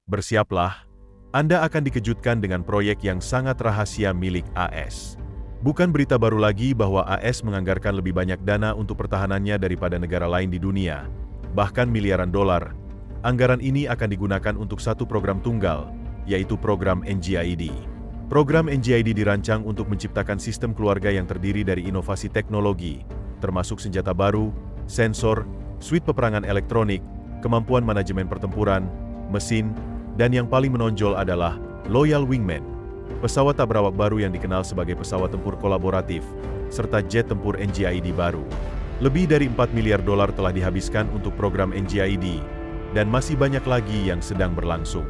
Bersiaplah, Anda akan dikejutkan dengan proyek yang sangat rahasia milik AS. Bukan berita baru lagi bahwa AS menganggarkan lebih banyak dana untuk pertahanannya daripada negara lain di dunia, bahkan miliaran dolar. Anggaran ini akan digunakan untuk satu program tunggal, yaitu program NGID. Program NGID dirancang untuk menciptakan sistem keluarga yang terdiri dari inovasi teknologi, termasuk senjata baru, sensor, suite peperangan elektronik, kemampuan manajemen pertempuran, mesin, dan yang paling menonjol adalah Loyal Wingman, pesawat tak berawak baru yang dikenal sebagai pesawat tempur kolaboratif, serta jet tempur NGID baru. Lebih dari 4 miliar dolar telah dihabiskan untuk program NGID, dan masih banyak lagi yang sedang berlangsung.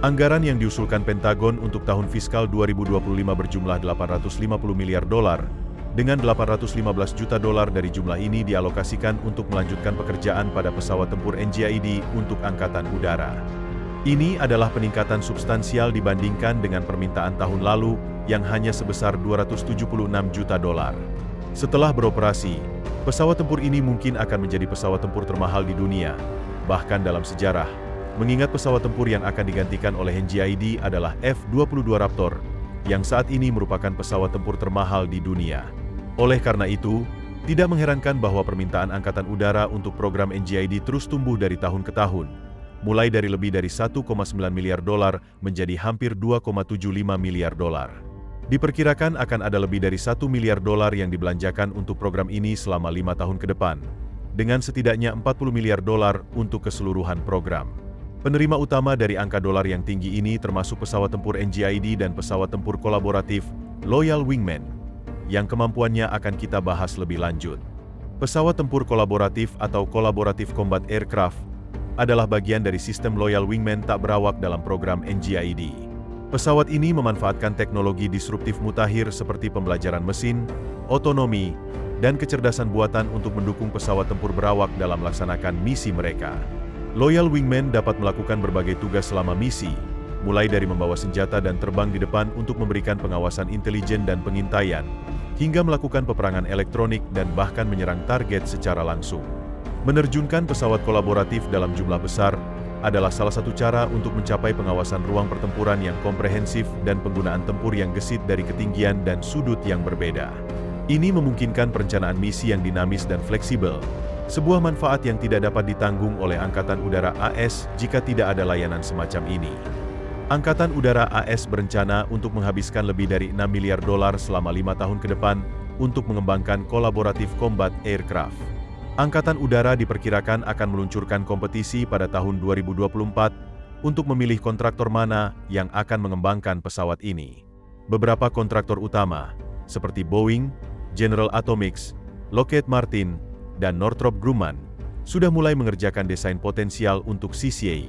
Anggaran yang diusulkan Pentagon untuk tahun fiskal 2025 berjumlah 850 miliar dolar, dengan 815 juta dolar dari jumlah ini dialokasikan untuk melanjutkan pekerjaan pada pesawat tempur NGID untuk Angkatan Udara. Ini adalah peningkatan substansial dibandingkan dengan permintaan tahun lalu yang hanya sebesar 276 juta dolar. Setelah beroperasi, pesawat tempur ini mungkin akan menjadi pesawat tempur termahal di dunia, bahkan dalam sejarah, mengingat pesawat tempur yang akan digantikan oleh NGID adalah F-22 Raptor, yang saat ini merupakan pesawat tempur termahal di dunia. Oleh karena itu, tidak mengherankan bahwa permintaan Angkatan Udara untuk program NGID terus tumbuh dari tahun ke tahun, mulai dari lebih dari 1,9 miliar dolar menjadi hampir 2,75 miliar dolar. Diperkirakan akan ada lebih dari 1 miliar dolar yang dibelanjakan untuk program ini selama 5 tahun ke depan, dengan setidaknya 40 miliar dolar untuk keseluruhan program. Penerima utama dari angka dolar yang tinggi ini termasuk pesawat tempur NGID dan pesawat tempur kolaboratif Loyal Wingman, yang kemampuannya akan kita bahas lebih lanjut. Pesawat tempur kolaboratif atau Collaborative Combat Aircraft adalah bagian dari sistem Loyal Wingman tak berawak dalam program NGID. Pesawat ini memanfaatkan teknologi disruptif mutakhir seperti pembelajaran mesin, otonomi, dan kecerdasan buatan untuk mendukung pesawat tempur berawak dalam melaksanakan misi mereka. Loyal Wingman dapat melakukan berbagai tugas selama misi, mulai dari membawa senjata dan terbang di depan untuk memberikan pengawasan intelijen dan pengintaian, hingga melakukan peperangan elektronik dan bahkan menyerang target secara langsung. Menerjunkan pesawat kolaboratif dalam jumlah besar adalah salah satu cara untuk mencapai pengawasan ruang pertempuran yang komprehensif dan penggunaan tempur yang gesit dari ketinggian dan sudut yang berbeda. Ini memungkinkan perencanaan misi yang dinamis dan fleksibel, sebuah manfaat yang tidak dapat ditanggung oleh Angkatan Udara AS jika tidak ada layanan semacam ini. Angkatan Udara AS berencana untuk menghabiskan lebih dari 6 miliar dolar selama 5 tahun ke depan untuk mengembangkan Collaborative Combat Aircraft. Angkatan Udara diperkirakan akan meluncurkan kompetisi pada tahun 2024 untuk memilih kontraktor mana yang akan mengembangkan pesawat ini. Beberapa kontraktor utama, seperti Boeing, General Atomics, Lockheed Martin, dan Northrop Grumman, sudah mulai mengerjakan desain potensial untuk CCA.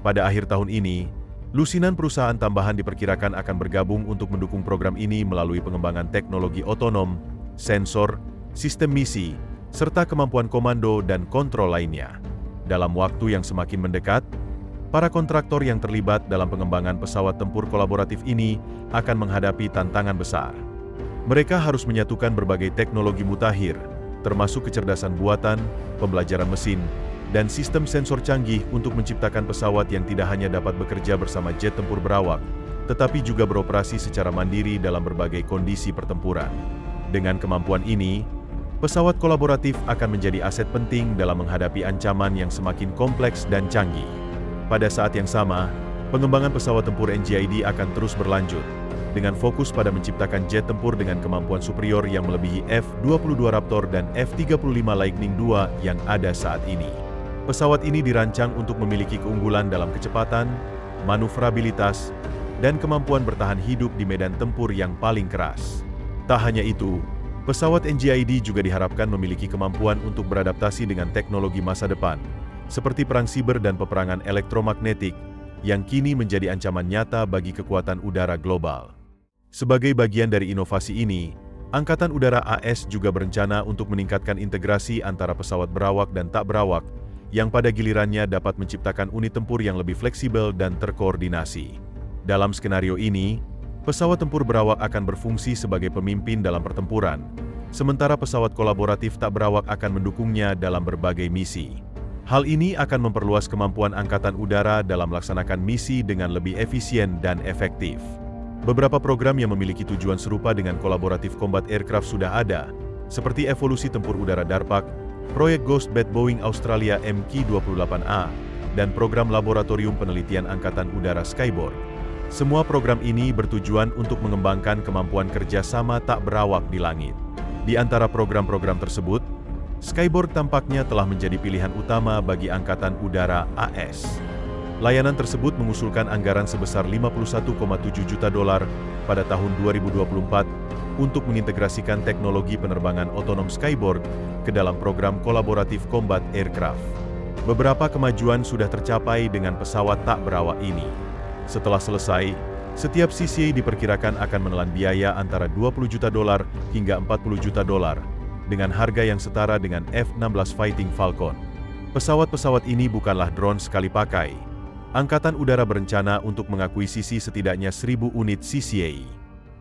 Pada akhir tahun ini, lusinan perusahaan tambahan diperkirakan akan bergabung untuk mendukung program ini melalui pengembangan teknologi otonom, sensor, sistem misi, serta kemampuan komando dan kontrol lainnya. Dalam waktu yang semakin mendekat, para kontraktor yang terlibat dalam pengembangan pesawat tempur kolaboratif ini akan menghadapi tantangan besar. Mereka harus menyatukan berbagai teknologi mutakhir, termasuk kecerdasan buatan, pembelajaran mesin, dan sistem sensor canggih untuk menciptakan pesawat yang tidak hanya dapat bekerja bersama jet tempur berawak, tetapi juga beroperasi secara mandiri dalam berbagai kondisi pertempuran. Dengan kemampuan ini, pesawat kolaboratif akan menjadi aset penting dalam menghadapi ancaman yang semakin kompleks dan canggih. Pada saat yang sama, pengembangan pesawat tempur NGID akan terus berlanjut, dengan fokus pada menciptakan jet tempur dengan kemampuan superior yang melebihi F-22 Raptor dan F-35 Lightning II yang ada saat ini. Pesawat ini dirancang untuk memiliki keunggulan dalam kecepatan, manuvrabilitas, dan kemampuan bertahan hidup di medan tempur yang paling keras. Tak hanya itu, pesawat NGID juga diharapkan memiliki kemampuan untuk beradaptasi dengan teknologi masa depan, seperti perang siber dan peperangan elektromagnetik, yang kini menjadi ancaman nyata bagi kekuatan udara global. Sebagai bagian dari inovasi ini, Angkatan Udara AS juga berencana untuk meningkatkan integrasi antara pesawat berawak dan tak berawak, yang pada gilirannya dapat menciptakan unit tempur yang lebih fleksibel dan terkoordinasi. Dalam skenario ini, pesawat tempur berawak akan berfungsi sebagai pemimpin dalam pertempuran, sementara pesawat kolaboratif tak berawak akan mendukungnya dalam berbagai misi. Hal ini akan memperluas kemampuan Angkatan Udara dalam melaksanakan misi dengan lebih efisien dan efektif. Beberapa program yang memiliki tujuan serupa dengan kolaboratif combat aircraft sudah ada, seperti evolusi tempur udara Darpak, proyek Ghost Bat Boeing Australia MQ-28A, dan program laboratorium penelitian Angkatan Udara Skyborg. Semua program ini bertujuan untuk mengembangkan kemampuan kerjasama tak berawak di langit. Di antara program-program tersebut, Skyborg tampaknya telah menjadi pilihan utama bagi Angkatan Udara AS. Layanan tersebut mengusulkan anggaran sebesar $51,7 juta pada tahun 2024 untuk mengintegrasikan teknologi penerbangan otonom Skyborg ke dalam program kolaboratif combat aircraft. Beberapa kemajuan sudah tercapai dengan pesawat tak berawak ini. Setelah selesai, setiap CCA diperkirakan akan menelan biaya antara $20 juta hingga $40 juta dengan harga yang setara dengan F-16 Fighting Falcon. Pesawat-pesawat ini bukanlah drone sekali pakai. Angkatan Udara berencana untuk mengakuisisi setidaknya 1.000 unit CCA.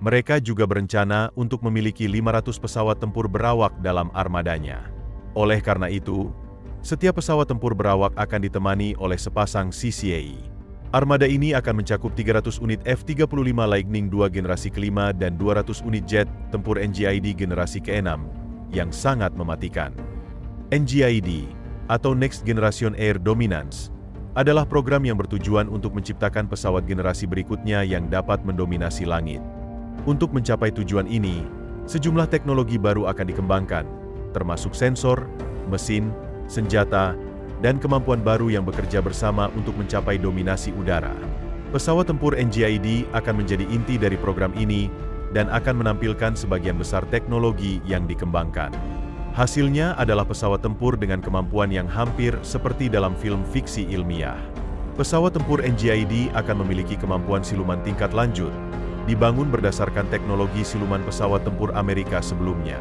Mereka juga berencana untuk memiliki 500 pesawat tempur berawak dalam armadanya. Oleh karena itu, setiap pesawat tempur berawak akan ditemani oleh sepasang CCA. Armada ini akan mencakup 300 unit F-35 Lightning II generasi kelima dan 200 unit jet tempur NGID generasi ke-6 yang sangat mematikan. NGID, atau Next Generation Air Dominance, adalah program yang bertujuan untuk menciptakan pesawat generasi berikutnya yang dapat mendominasi langit. Untuk mencapai tujuan ini, sejumlah teknologi baru akan dikembangkan, termasuk sensor, mesin, senjata, dan kemampuan baru yang bekerja bersama untuk mencapai dominasi udara. Pesawat tempur NGID akan menjadi inti dari program ini dan akan menampilkan sebagian besar teknologi yang dikembangkan. Hasilnya adalah pesawat tempur dengan kemampuan yang hampir seperti dalam film fiksi ilmiah. Pesawat tempur NGID akan memiliki kemampuan siluman tingkat lanjut, dibangun berdasarkan teknologi siluman pesawat tempur Amerika sebelumnya.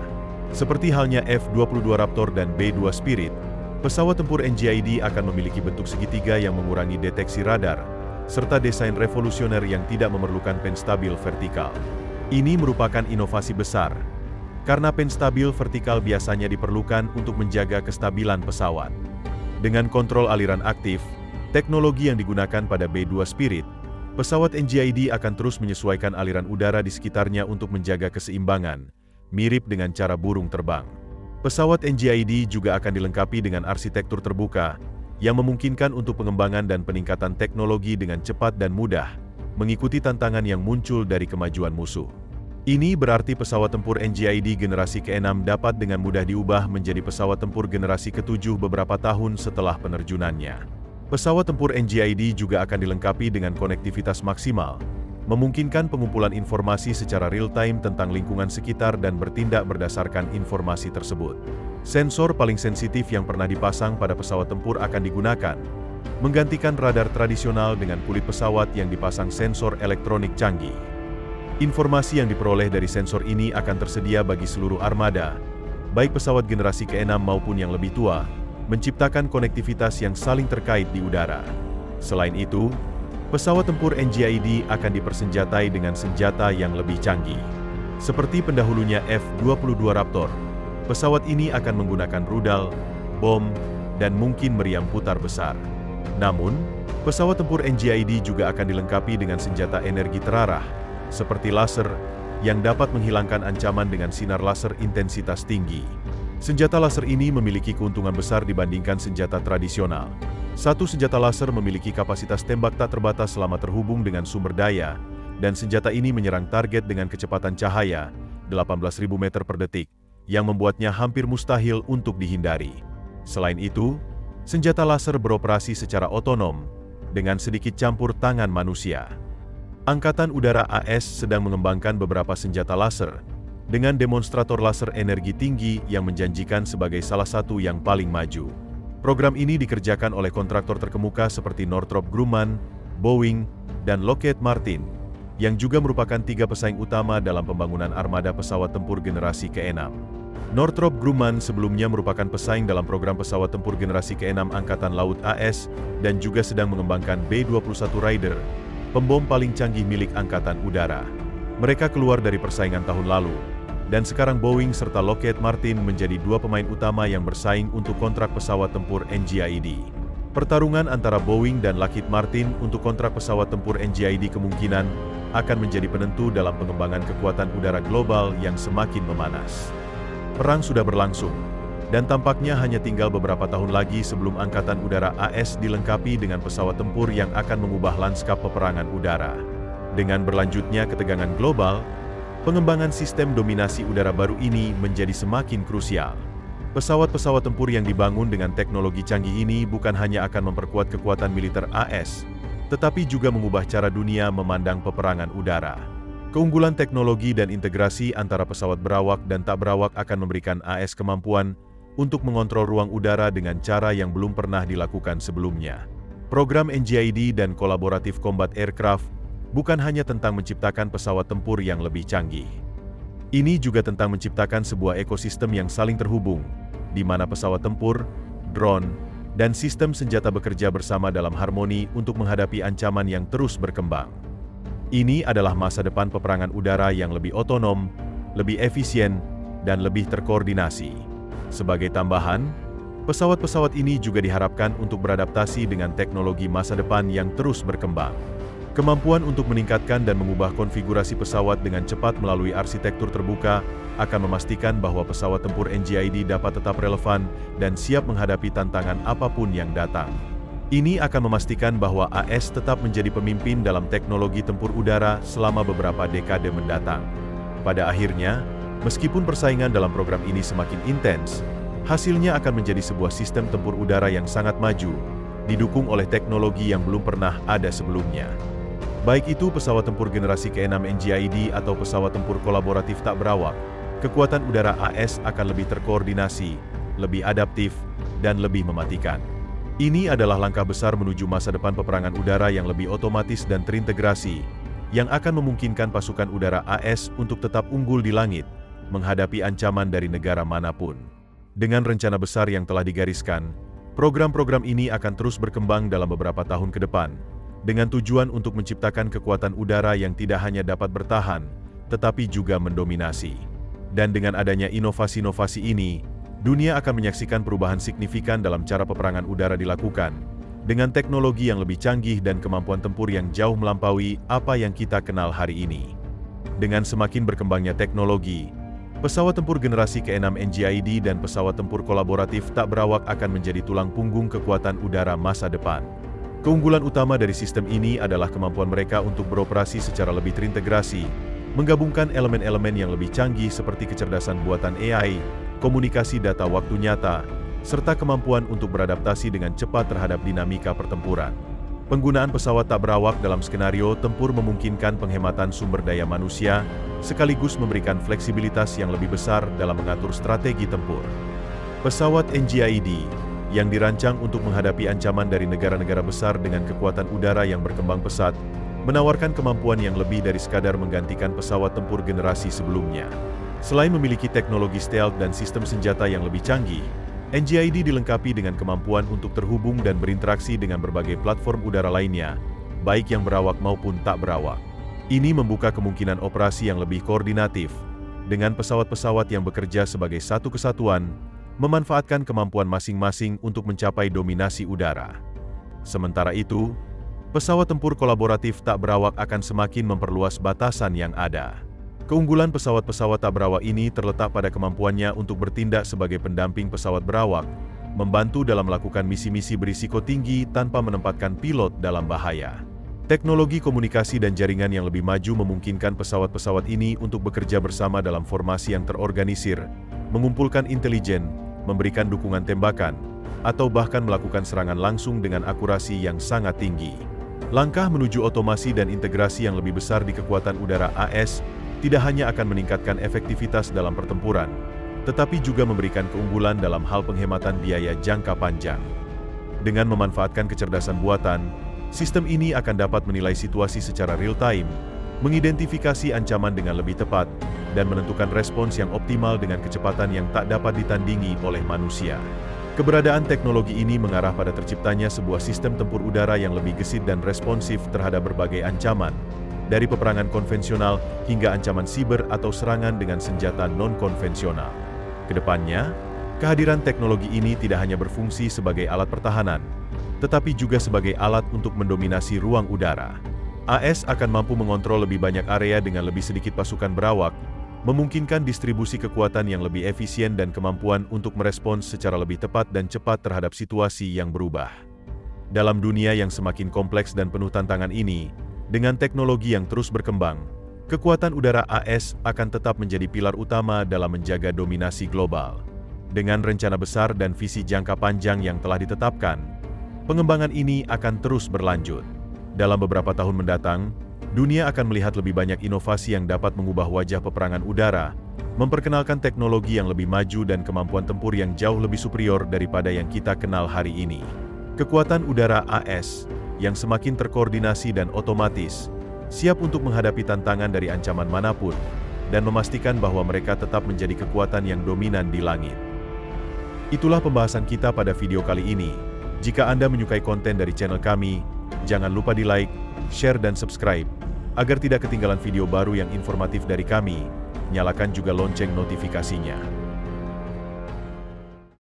Seperti halnya F-22 Raptor dan B-2 Spirit, pesawat tempur NGID akan memiliki bentuk segitiga yang mengurangi deteksi radar, serta desain revolusioner yang tidak memerlukan penstabil vertikal. Ini merupakan inovasi besar, karena penstabil vertikal biasanya diperlukan untuk menjaga kestabilan pesawat. Dengan kontrol aliran aktif, teknologi yang digunakan pada B-2 Spirit, pesawat NGID akan terus menyesuaikan aliran udara di sekitarnya untuk menjaga keseimbangan, mirip dengan cara burung terbang. Pesawat NGID juga akan dilengkapi dengan arsitektur terbuka, yang memungkinkan untuk pengembangan dan peningkatan teknologi dengan cepat dan mudah, mengikuti tantangan yang muncul dari kemajuan musuh. Ini berarti pesawat tempur NGID generasi ke-6 dapat dengan mudah diubah menjadi pesawat tempur generasi ke-7 beberapa tahun setelah penerjunannya. Pesawat tempur NGID juga akan dilengkapi dengan konektivitas maksimal, memungkinkan pengumpulan informasi secara real-time tentang lingkungan sekitar dan bertindak berdasarkan informasi tersebut. Sensor paling sensitif yang pernah dipasang pada pesawat tempur akan digunakan, menggantikan radar tradisional dengan kulit pesawat yang dipasang sensor elektronik canggih. Informasi yang diperoleh dari sensor ini akan tersedia bagi seluruh armada, baik pesawat generasi ke-6 maupun yang lebih tua, menciptakan konektivitas yang saling terkait di udara. Selain itu, pesawat tempur NGID akan dipersenjatai dengan senjata yang lebih canggih. Seperti pendahulunya F-22 Raptor, pesawat ini akan menggunakan rudal, bom, dan mungkin meriam putar besar. Namun, pesawat tempur NGID juga akan dilengkapi dengan senjata energi terarah, seperti laser, yang dapat menghilangkan ancaman dengan sinar laser intensitas tinggi. Senjata laser ini memiliki keuntungan besar dibandingkan senjata tradisional. Satu senjata laser memiliki kapasitas tembak tak terbatas selama terhubung dengan sumber daya, dan senjata ini menyerang target dengan kecepatan cahaya, 18.000 meter per detik, yang membuatnya hampir mustahil untuk dihindari. Selain itu, senjata laser beroperasi secara otonom, dengan sedikit campur tangan manusia. Angkatan Udara AS sedang mengembangkan beberapa senjata laser, dengan demonstrator laser energi tinggi yang menjanjikan sebagai salah satu yang paling maju. Program ini dikerjakan oleh kontraktor terkemuka seperti Northrop Grumman, Boeing, dan Lockheed Martin, yang juga merupakan tiga pesaing utama dalam pembangunan armada pesawat tempur generasi ke-6. Northrop Grumman sebelumnya merupakan pesaing dalam program pesawat tempur generasi ke-6 Angkatan Laut AS dan juga sedang mengembangkan B-21 Raider, pembom paling canggih milik Angkatan Udara. Mereka keluar dari persaingan tahun lalu, dan sekarang Boeing serta Lockheed Martin menjadi dua pemain utama yang bersaing untuk kontrak pesawat tempur NGID. Pertarungan antara Boeing dan Lockheed Martin untuk kontrak pesawat tempur NGID kemungkinan akan menjadi penentu dalam pengembangan kekuatan udara global yang semakin memanas. Perang sudah berlangsung, dan tampaknya hanya tinggal beberapa tahun lagi sebelum Angkatan Udara AS dilengkapi dengan pesawat tempur yang akan mengubah lanskap peperangan udara. Dengan berlanjutnya ketegangan global, pengembangan sistem dominasi udara baru ini menjadi semakin krusial. Pesawat-pesawat tempur yang dibangun dengan teknologi canggih ini bukan hanya akan memperkuat kekuatan militer AS, tetapi juga mengubah cara dunia memandang peperangan udara. Keunggulan teknologi dan integrasi antara pesawat berawak dan tak berawak akan memberikan AS kemampuan untuk mengontrol ruang udara dengan cara yang belum pernah dilakukan sebelumnya. Program NGID dan Collaborative Combat Aircraft bukan hanya tentang menciptakan pesawat tempur yang lebih canggih. Ini juga tentang menciptakan sebuah ekosistem yang saling terhubung, di mana pesawat tempur, drone, dan sistem senjata bekerja bersama dalam harmoni untuk menghadapi ancaman yang terus berkembang. Ini adalah masa depan peperangan udara yang lebih otonom, lebih efisien, dan lebih terkoordinasi. Sebagai tambahan, pesawat-pesawat ini juga diharapkan untuk beradaptasi dengan teknologi masa depan yang terus berkembang. Kemampuan untuk meningkatkan dan mengubah konfigurasi pesawat dengan cepat melalui arsitektur terbuka akan memastikan bahwa pesawat tempur NGID dapat tetap relevan dan siap menghadapi tantangan apapun yang datang. Ini akan memastikan bahwa AS tetap menjadi pemimpin dalam teknologi tempur udara selama beberapa dekade mendatang. Pada akhirnya, meskipun persaingan dalam program ini semakin intens, hasilnya akan menjadi sebuah sistem tempur udara yang sangat maju, didukung oleh teknologi yang belum pernah ada sebelumnya. Baik itu pesawat tempur generasi ke-6 NGID atau pesawat tempur kolaboratif tak berawak, kekuatan udara AS akan lebih terkoordinasi, lebih adaptif, dan lebih mematikan. Ini adalah langkah besar menuju masa depan peperangan udara yang lebih otomatis dan terintegrasi, yang akan memungkinkan pasukan udara AS untuk tetap unggul di langit, menghadapi ancaman dari negara manapun. Dengan rencana besar yang telah digariskan, program-program ini akan terus berkembang dalam beberapa tahun ke depan, dengan tujuan untuk menciptakan kekuatan udara yang tidak hanya dapat bertahan, tetapi juga mendominasi. Dan dengan adanya inovasi-inovasi ini, dunia akan menyaksikan perubahan signifikan dalam cara peperangan udara dilakukan, dengan teknologi yang lebih canggih dan kemampuan tempur yang jauh melampaui apa yang kita kenal hari ini. Dengan semakin berkembangnya teknologi, pesawat tempur generasi ke-6 NGID dan pesawat tempur kolaboratif tak berawak akan menjadi tulang punggung kekuatan udara masa depan. Keunggulan utama dari sistem ini adalah kemampuan mereka untuk beroperasi secara lebih terintegrasi, menggabungkan elemen-elemen yang lebih canggih seperti kecerdasan buatan AI, komunikasi data waktu nyata, serta kemampuan untuk beradaptasi dengan cepat terhadap dinamika pertempuran. Penggunaan pesawat tak berawak dalam skenario tempur memungkinkan penghematan sumber daya manusia, sekaligus memberikan fleksibilitas yang lebih besar dalam mengatur strategi tempur. Pesawat NGID yang dirancang untuk menghadapi ancaman dari negara-negara besar dengan kekuatan udara yang berkembang pesat, menawarkan kemampuan yang lebih dari sekadar menggantikan pesawat tempur generasi sebelumnya. Selain memiliki teknologi stealth dan sistem senjata yang lebih canggih, NGID dilengkapi dengan kemampuan untuk terhubung dan berinteraksi dengan berbagai platform udara lainnya, baik yang berawak maupun tak berawak. Ini membuka kemungkinan operasi yang lebih koordinatif, dengan pesawat-pesawat yang bekerja sebagai satu kesatuan, memanfaatkan kemampuan masing-masing untuk mencapai dominasi udara. Sementara itu, pesawat tempur kolaboratif tak berawak akan semakin memperluas batasan yang ada. Keunggulan pesawat-pesawat tak berawak ini terletak pada kemampuannya untuk bertindak sebagai pendamping pesawat berawak, membantu dalam melakukan misi-misi berisiko tinggi tanpa menempatkan pilot dalam bahaya. Teknologi komunikasi dan jaringan yang lebih maju memungkinkan pesawat-pesawat ini untuk bekerja bersama dalam formasi yang terorganisir, mengumpulkan intelijen, memberikan dukungan tembakan, atau bahkan melakukan serangan langsung dengan akurasi yang sangat tinggi. Langkah menuju otomasi dan integrasi yang lebih besar di kekuatan udara AS tidak hanya akan meningkatkan efektivitas dalam pertempuran, tetapi juga memberikan keunggulan dalam hal penghematan biaya jangka panjang. Dengan memanfaatkan kecerdasan buatan, sistem ini akan dapat menilai situasi secara real-time, mengidentifikasi ancaman dengan lebih tepat, dan menentukan respons yang optimal dengan kecepatan yang tak dapat ditandingi oleh manusia. Keberadaan teknologi ini mengarah pada terciptanya sebuah sistem tempur udara yang lebih gesit dan responsif terhadap berbagai ancaman, dari peperangan konvensional hingga ancaman siber atau serangan dengan senjata non-konvensional. Kedepannya, kehadiran teknologi ini tidak hanya berfungsi sebagai alat pertahanan, tetapi juga sebagai alat untuk mendominasi ruang udara. AS akan mampu mengontrol lebih banyak area dengan lebih sedikit pasukan berawak, memungkinkan distribusi kekuatan yang lebih efisien dan kemampuan untuk merespons secara lebih tepat dan cepat terhadap situasi yang berubah. Dalam dunia yang semakin kompleks dan penuh tantangan ini, dengan teknologi yang terus berkembang, kekuatan udara AS akan tetap menjadi pilar utama dalam menjaga dominasi global. Dengan rencana besar dan visi jangka panjang yang telah ditetapkan, pengembangan ini akan terus berlanjut. Dalam beberapa tahun mendatang, dunia akan melihat lebih banyak inovasi yang dapat mengubah wajah peperangan udara, memperkenalkan teknologi yang lebih maju dan kemampuan tempur yang jauh lebih superior daripada yang kita kenal hari ini. Kekuatan udara AS yang semakin terkoordinasi dan otomatis, siap untuk menghadapi tantangan dari ancaman manapun, dan memastikan bahwa mereka tetap menjadi kekuatan yang dominan di langit. Itulah pembahasan kita pada video kali ini. Jika Anda menyukai konten dari channel kami, jangan lupa di like, share dan subscribe, agar tidak ketinggalan video baru yang informatif dari kami. Nyalakan juga lonceng notifikasinya.